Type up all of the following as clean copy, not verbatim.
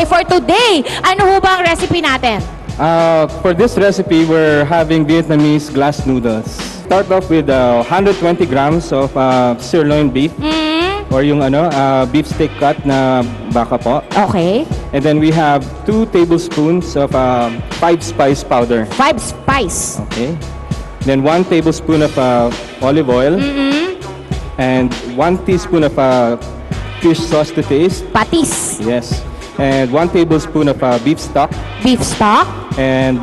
Okay, for today, ano ho ba ang recipe natin? For this recipe, we're having Vietnamese glass noodles. Start off with 120 grams of sirloin beef or yung beef steak cut na baka po. Okay. And then we have 2 tablespoons of 5-spice powder. 5 spice. Okay. Then 1 tablespoon of olive oil. And 1 teaspoon of fish sauce to taste. Patis. Yes. And 1 tablespoon of beef stock. Beef stock. And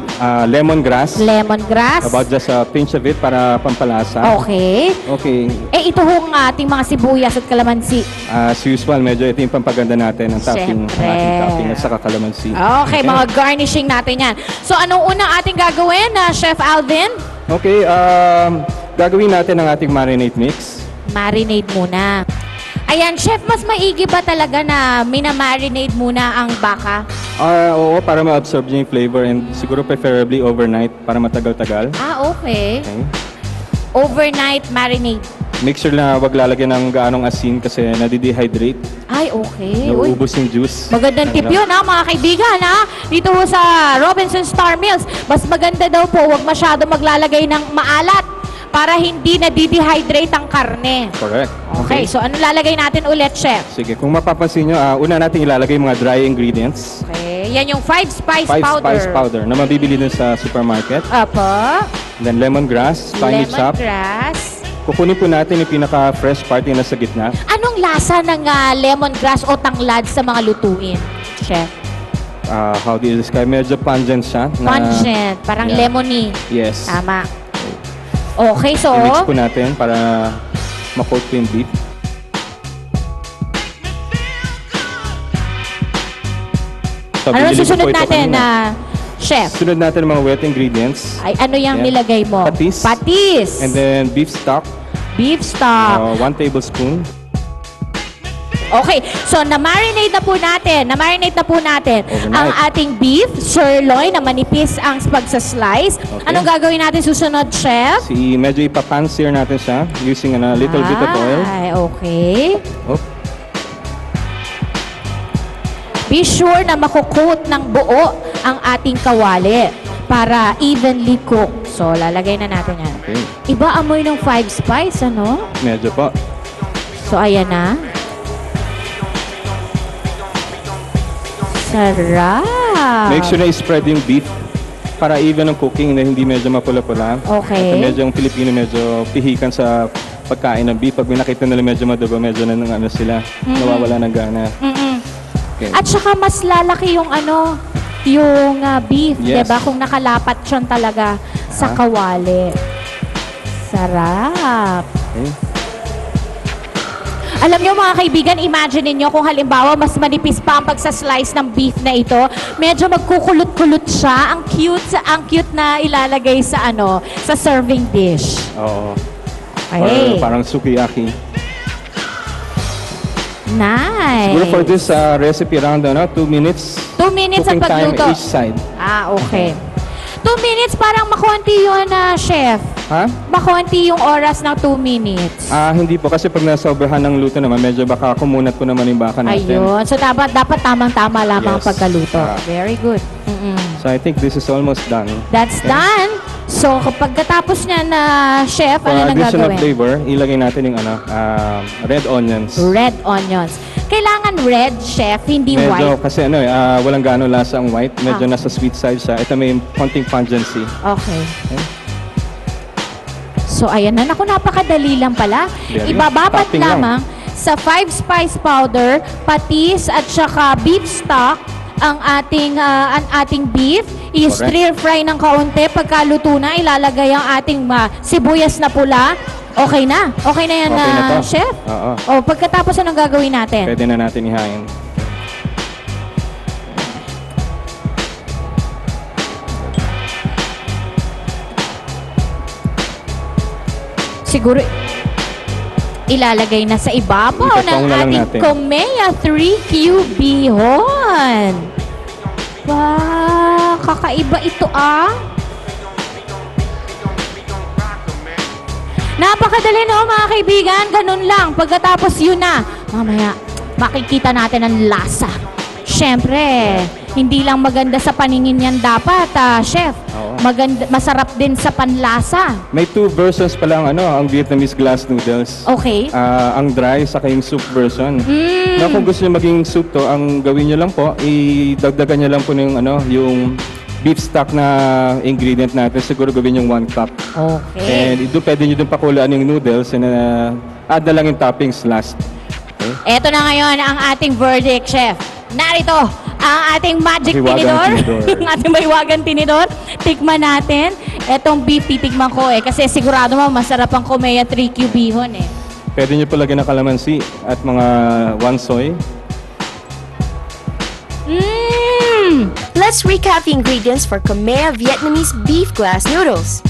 lemongrass. Lemongrass. About just a pinch of it para pampalasa. Okay. Okay. Eh, ito hong ating mga sibuyas at kalamansi. As usual, medyo ito yung pampaganda natin ng topping, ang Siyempre. ating topping at saka kalamansi. Okay, mga garnishing natin yan. So, anong unang ating gagawin, Chef Alvin? Okay, gagawin natin ang ating marinade mix. Marinade muna. Ayan, Chef, mas maigi ba talaga na minamarinade muna ang baka? Oo, para ma-absorb niya yung flavor and siguro preferably overnight para matagal-tagal. Okay. Okay. Overnight marinade. Make sure na wag lalagyan ng gaanong asin kasi nadidehydrate. Ay, okay. Uy, Nauubos yung juice. magandang tip yun, mga kaibigan, Dito ho sa Robinson Star Mills, mas maganda daw po, wag masyado maglalagay ng maalat para hindi na-dehydrate ang karne. Correct. Okay, so ano lalagay natin ulit, Chef? Sige, kung mapapansin nyo, una natin ilalagay mga dry ingredients. Okay, yan yung 5 spice 5 powder. spice powder na mabibili dun sa supermarket. Apo. Then lemongrass, finely chopped. Lemongrass. Kukunin po natin yung pinaka-fresh part yung nasa gitna. Anong lasa ng lemongrass o tanglad sa mga lutuin, Chef? How do you describe? Medyo pungent siya. Pungent, parang Yeah. lemony. Yes. Tama. Okay, so I-mix po natin para ma-coat po yung beef. So, ano binili ko susunod po ito natin, kanina. Chef? Sunod natin ang mga wet ingredients. Ay, ano yung Yeah. nilagay mo? Patis. Patis. And then beef stock, Beef stock. 1 tablespoon. Okay, so na-marinate na po natin Overnight. ang ating beef, sirloin na manipis ang pagsaslice. Okay. Anong gagawin natin susunod, Chef? Medyo ipapan-sear natin siya using a little bit of oil. Ay, okay. Oh, Be sure na makukot ng buo ang ating kawali para evenly cook. So, lalagay na natin yan. okay. Iba amoy ng 5 spice, ano? Medyo po. So, ayan na. Sarap! Make sure na i-spread yung beef para even ang cooking na hindi medyo mapula-pula. Okay. At medyo ang Pilipino medyo pihikan sa pagkain ng beef. Pag may nakita nila medyo madugo, medyo na sila, nawawala ng gana. Okay. At saka mas lalaki yung yung beef, Yes. 'di ba? Kung nakalapat siya talaga sa kawali. Sarap. Okay. Alam niyo mga kaibigan, imagine niyo kung halimbawa mas manipis pa ang pagsaslice ng beef na ito, medyo magkukulot-kulot siya. Ang cute na ilalagay sa sa serving dish. Oo. Okay. Or parang sukiyaki. Nice. Siguro for this recipe around 2 minutes. 2 minutes ang Cooking time pagluto. each side. Okay. 2 minutes, parang makonti yun, Chef. Ha? Makonti yung oras ng 2 minutes. Hindi po kasi pag nasobrahan ng luto naman, medyo baka kumunat po naman yung baka natin. Ayun. So, dapat tamang-tama lamang ang Yes. pagkaluto. Very good. So I think this is almost done. That's done. So, kapag katapos niya na, Chef, For ano nang additional gagawin? flavor, ilagay natin yung red onions. Red onions. Kailangan red, Chef, hindi Medyo white. kasi walang gaano lasa ang white. Medyo nasa sweet side siya. Ito may konting pungency. Okay. So, ayan na. Naku, napakadali lang pala. Very good. Ibababat Topping lang. lamang sa 5 spice powder, patis at saka beef stock ang ating beef. I-stir fry ng kaunti. Pagkaluto na, ilalagay ang ating sibuyas na pula. Okay na. Okay na yan, Okay na to. Chef? Oo. O, pagkatapos anong gagawin natin? Pwede na natin ihain. Siguro ilalagay na sa ibabaw ng Ipatong na lang ating natin. Komea 3 Cubihon. Wow, kakaiba ito Napakadali mga kaibigan. Ganun lang. Pagkatapos yun na, mamaya makikita natin ang lasa. syempre, hindi lang maganda sa paningin yan dapat, chef. Oo. Masarap din sa panlasa. May 2 versions pala ang Vietnamese glass noodles. Okay. Ang dry saka yung soup version. Na kung gusto niyo maging soup to, ang gawin niyo lang po, idagdagan niyo lang po yung beef stock na ingredient natin. Siguro gawin yung 1 cup. Okay. And pwede niyo din pakulaan yung noodles and add na lang yung toppings last. Okay? Eto na ngayon ang ating verdict, chef. Narito ang ating magic Mahiwagang tinidor. tinidor. Ang ating mahiwagang tinidor. Tikman natin. Etong beef titikman ko kasi sigurado mo masarap ang Komea 3Q bihon Pwede niyo po lagyan ng kalamansi at mga wansoy. Let's recap the ingredients for Komea Vietnamese beef glass noodles.